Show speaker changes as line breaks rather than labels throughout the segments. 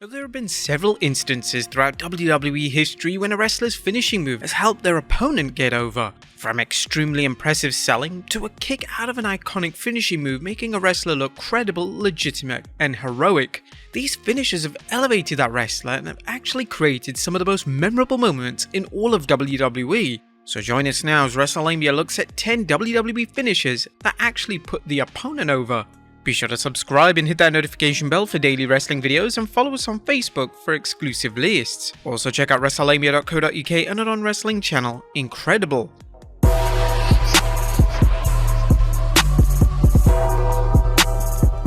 There have been several instances throughout WWE history when a wrestler's finishing move has helped their opponent get over. From extremely impressive selling to a kick out of an iconic finishing move making a wrestler look credible, legitimate, and heroic. These finishes have elevated that wrestler and have actually created some of the most memorable moments in all of WWE. So join us now as Wrestlelamia looks at 10 WWE finishes that actually put the opponent over. Be sure to subscribe and hit that notification bell for daily wrestling videos and follow us on Facebook for exclusive lists. Also check out Wrestlelamia.co.uk and our on-wrestling channel, Incredible.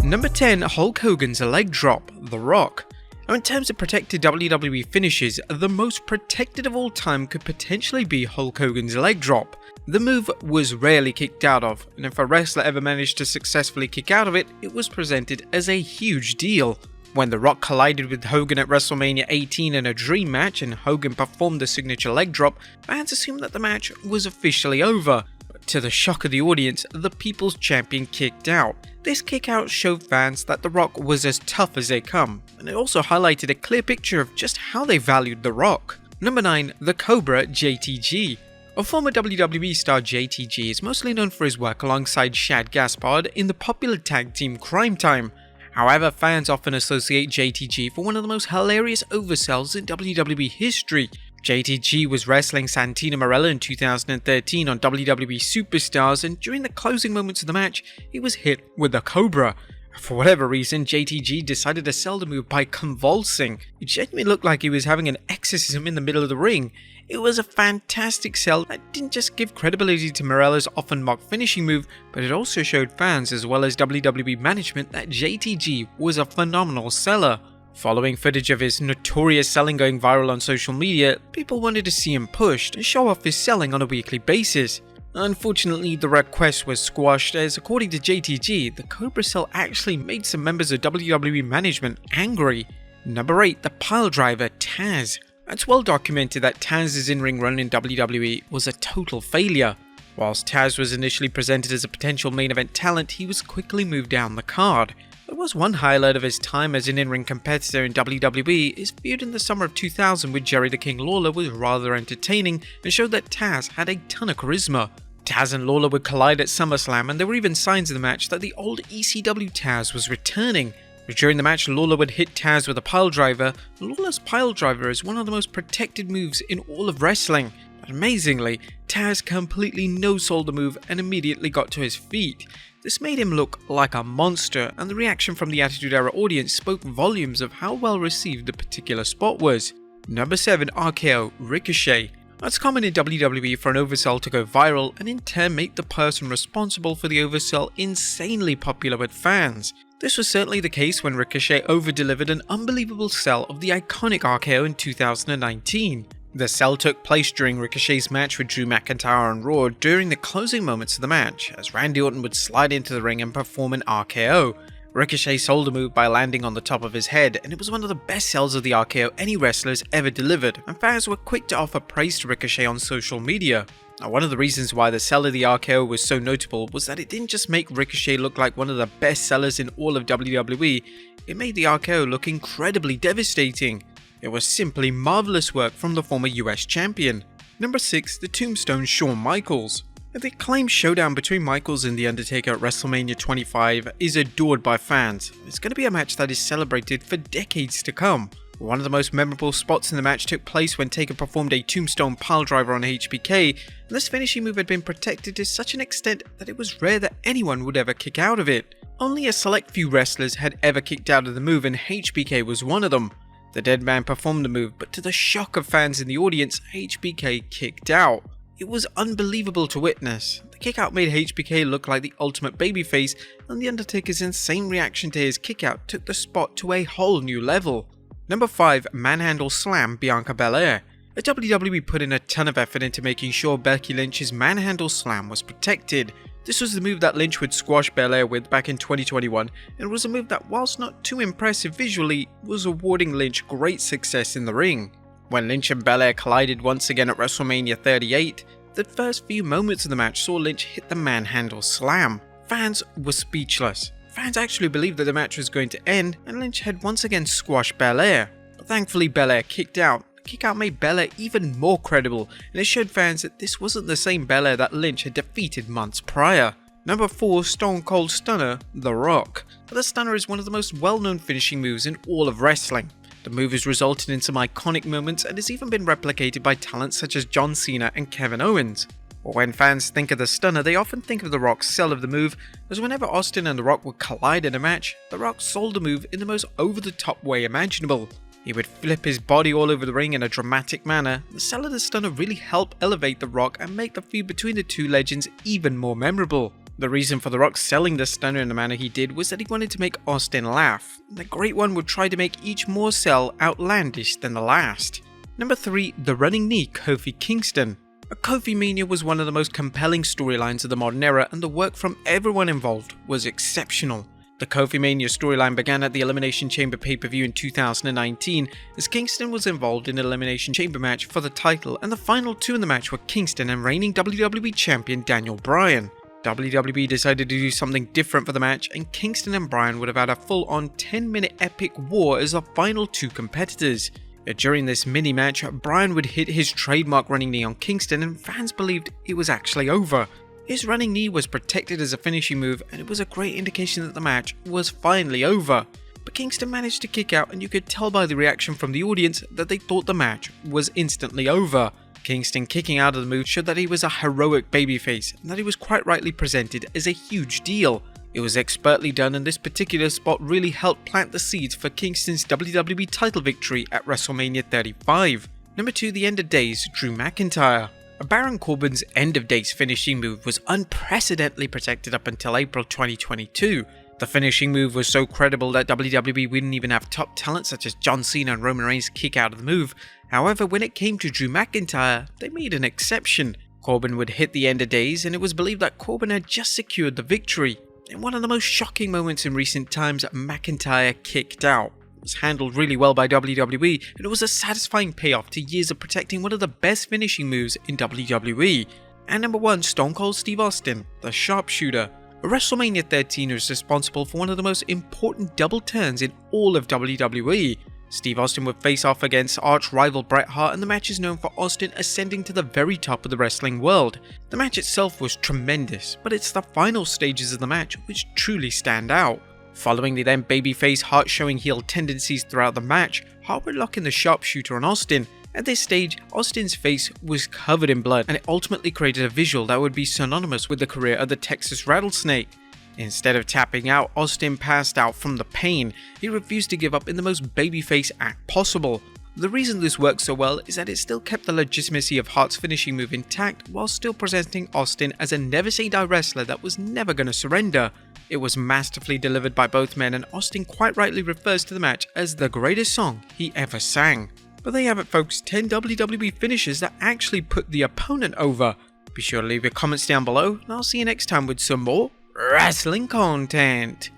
Number 10, Hulk Hogan's leg drop, The Rock. Now in terms of protected WWE finishes, the most protected of all time could potentially be Hulk Hogan's leg drop. The move was rarely kicked out of, and if a wrestler ever managed to successfully kick out of it, it was presented as a huge deal. When The Rock collided with Hogan at WrestleMania 18 in a dream match and Hogan performed the signature leg drop, fans assumed that the match was officially over. But to the shock of the audience, the People's Champion kicked out. This kick out showed fans that The Rock was as tough as they come, and it also highlighted a clear picture of just how they valued The Rock. Number 9, the Cobra JTG. A former WWE star, JTG is mostly known for his work alongside Shad Gaspard in the popular tag team Crime Time. However, fans often associate JTG for one of the most hilarious oversells in WWE history. JTG was wrestling Santino Marella in 2013 on WWE Superstars, and during the closing moments of the match, he was hit with a Cobra. For whatever reason, JTG decided to sell the move by convulsing. It genuinely looked like he was having an exorcism in the middle of the ring. It was a fantastic sell that didn't just give credibility to Marella's often mocked finishing move, but it also showed fans as well as WWE management that JTG was a phenomenal seller. Following footage of his notorious selling going viral on social media, people wanted to see him pushed and show off his selling on a weekly basis. Unfortunately, the request was squashed as, according to JTG, the Cobra sell actually made some members of WWE management angry. Number 8, the Piledriver, Taz. It's well documented that Taz's in-ring run in WWE was a total failure. Whilst Taz was initially presented as a potential main event talent, he was quickly moved down the card. There was one highlight of his time as an in-ring competitor in WWE. His feud in the summer of 2000 with Jerry the King Lawler was rather entertaining and showed that Taz had a ton of charisma. Taz and Lawler would collide at SummerSlam, and there were even signs in the match that the old ECW Taz was returning. During the match, Lawler would hit Taz with a piledriver. Lawler's piledriver is one of the most protected moves in all of wrestling. But amazingly, Taz completely no-sold the move and immediately got to his feet. This made him look like a monster, and the reaction from the Attitude Era audience spoke volumes of how well received the particular spot was. Number 7, RKO, Ricochet. It's common in WWE for an oversell to go viral and in turn make the person responsible for the oversell insanely popular with fans. This was certainly the case when Ricochet over-delivered an unbelievable sell of the iconic RKO in 2019. The sell took place during Ricochet's match with Drew McIntyre on Raw during the closing moments of the match, as Randy Orton would slide into the ring and perform an RKO. Ricochet sold the move by landing on the top of his head, and it was one of the best sells of the RKO any wrestler has ever delivered, and fans were quick to offer praise to Ricochet on social media. Now, one of the reasons why the sell of the RKO was so notable was that it didn't just make Ricochet look like one of the best sellers in all of WWE, it made the RKO look incredibly devastating. It was simply marvelous work from the former US champion. Number 6, the Tombstone, Shawn Michaels. The acclaimed showdown between Michaels and The Undertaker at WrestleMania 25 is adored by fans. It's going to be a match that is celebrated for decades to come. One of the most memorable spots in the match took place when Taker performed a Tombstone piledriver on HBK, and this finishing move had been protected to such an extent that it was rare that anyone would ever kick out of it. Only a select few wrestlers had ever kicked out of the move, and HBK was one of them. The dead man performed the move, but to the shock of fans in the audience, HBK kicked out. It was unbelievable to witness. The kickout made HBK look like the ultimate babyface, and The Undertaker's insane reaction to his kickout took the spot to a whole new level. Number 5, Manhandle Slam, Bianca Belair. The WWE put in a ton of effort into making sure Becky Lynch's Manhandle Slam was protected. This was the move that Lynch would squash Belair with back in 2021, and was a move that, whilst not too impressive visually, was awarding Lynch great success in the ring. When Lynch and Belair collided once again at WrestleMania 38, the first few moments of the match saw Lynch hit the Manhandle Slam. Fans were speechless. Fans actually believed that the match was going to end and Lynch had once again squashed Belair. But thankfully Belair kicked out. The kick out made Belair even more credible, and it showed fans that this wasn't the same Belair that Lynch had defeated months prior. Number 4, Stone Cold Stunner, The Rock. The Stunner is one of the most well-known finishing moves in all of wrestling. The move has resulted in some iconic moments and has even been replicated by talents such as John Cena and Kevin Owens. But when fans think of the Stunner, they often think of The Rock's sell of the move, as whenever Austin and The Rock would collide in a match, The Rock sold the move in the most over-the-top way imaginable. He would flip his body all over the ring in a dramatic manner. The sell of the Stunner really helped elevate The Rock and make the feud between the two legends even more memorable. The reason for The Rock selling the Stunner in the manner he did was that he wanted to make Austin laugh. The Great One would try to make each more sell outlandish than the last. Number 3, The Running Knee, Kofi Kingston. Kofi Mania was one of the most compelling storylines of the modern era, and the work from everyone involved was exceptional. The Kofi Mania storyline began at the Elimination Chamber pay-per-view in 2019, as Kingston was involved in an Elimination Chamber match for the title, and the final two in the match were Kingston and reigning WWE Champion Daniel Bryan. WWE decided to do something different for the match, and Kingston and Bryan would have had a full-on 10-minute epic war as the final two competitors. During this mini-match, Bryan would hit his trademark running knee on Kingston, and fans believed it was actually over. His running knee was protected as a finishing move, and it was a great indication that the match was finally over. But Kingston managed to kick out, and you could tell by the reaction from the audience that they thought the match was instantly over. Kingston kicking out of the move showed that he was a heroic babyface, and that he was quite rightly presented as a huge deal. It was expertly done, and this particular spot really helped plant the seeds for Kingston's WWE title victory at WrestleMania 35. Number 2, The End of Days, Drew McIntyre. Baron Corbin's End of Days finishing move was unprecedentedly protected up until April 2022. The finishing move was so credible that WWE wouldn't even have top talent such as John Cena and Roman Reigns kick out of the move. However, when it came to Drew McIntyre, they made an exception. Corbin would hit the End of Days, and it was believed that Corbin had just secured the victory. In one of the most shocking moments in recent times, McIntyre kicked out. It was handled really well by WWE, and it was a satisfying payoff to years of protecting one of the best finishing moves in WWE. And number 1, Stone Cold Steve Austin, the Sharpshooter. WrestleMania 13 is responsible for one of the most important double turns in all of WWE. Steve Austin would face off against arch-rival Bret Hart, and the match is known for Austin ascending to the very top of the wrestling world. The match itself was tremendous, but it's the final stages of the match which truly stand out. Following the then babyface Hart showing heel tendencies throughout the match, Hart would lock in the Sharpshooter on Austin. At this stage, Austin's face was covered in blood, and it ultimately created a visual that would be synonymous with the career of the Texas Rattlesnake. Instead of tapping out, Austin passed out from the pain. He refused to give up in the most babyface act possible. The reason this worked so well is that it still kept the legitimacy of Hart's finishing move intact while still presenting Austin as a never-say-die wrestler that was never going to surrender. It was masterfully delivered by both men, and Austin quite rightly refers to the match as the greatest song he ever sang. But there you have it folks, 10 WWE finishes that actually put the opponent over. Be sure to leave your comments down below, and I'll see you next time with some more wrestling content.